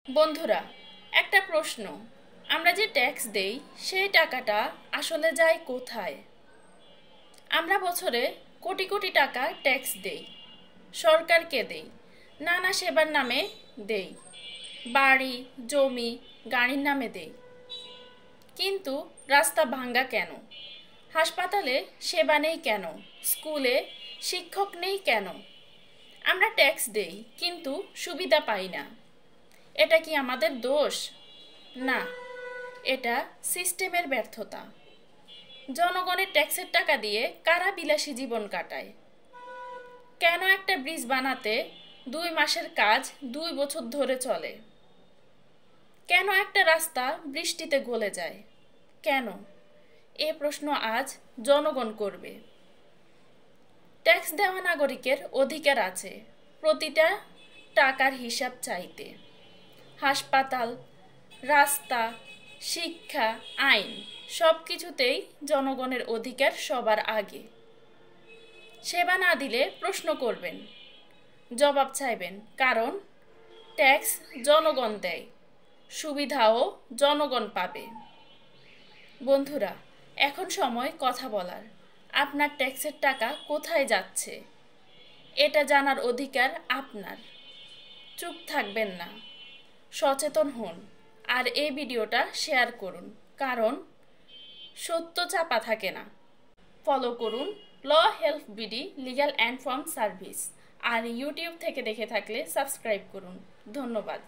বন্ধুরা, একটা প্রশ্ন। আমরা যে ট্যাক্স দেই সেই টাকাটা আসলে যায় কোথায়? আমরা বছরে কোটি কোটি টাকা ট্যাক্স দেই, সরকারকে দেই, নানা সেবার নামে দেই, বাড়ি, জমি, গাড়ির নামে দেই। কিন্তু রাস্তা ভাঙ্গা কেন? হাসপাতালে সেবা নেই কেন? স্কুলে শিক্ষক নেই কেন? আমরা ট্যাক্স দেই কিন্তু সুবিধা পাই না। এটা কি আমাদের দোষ? না, এটা সিস্টেমের ব্যর্থতা। জনগণের ট্যাক্সের টাকা দিয়ে কারা বিলাসী জীবন কাটায়? কেন একটা ব্রিজ বানাতে 2 মাসের কাজ 2 বছর ধরে চলে? কেন একটা রাস্তা বৃষ্টিতে গলে যায়? কেন? এ প্রশ্ন আজ জনগণ করবে। ট্যাক্স দেওয়া নাগরিকের অধিকার আছে প্রতিটা টাকার হিসাব চাইতে। হাসপাতাল, রাস্তা, শিক্ষা, আইন সব কিছুতেই জনগণের অধিকার সবার আগে। সেবা না দিলে প্রশ্ন করবেন, জবাব চাইবেন, কারণ ট্যাক্স জনগণ দেয়, সুবিধাও জনগণ পাবে। বন্ধুরা, এখন সময় কথা বলার। আপনার ট্যাক্সের টাকা কোথায় যাচ্ছে এটা জানার অধিকার আপনার। চুপ থাকবেন না, সচেতন হন আর এই ভিডিওটা শেয়ার করুন, কারণ সত্য চাপা থাকে না। ফলো করুন Law Help BD Legal and Firm Service, আর ইউটিউব থেকে দেখে থাকলে সাবস্ক্রাইব করুন। ধন্যবাদ।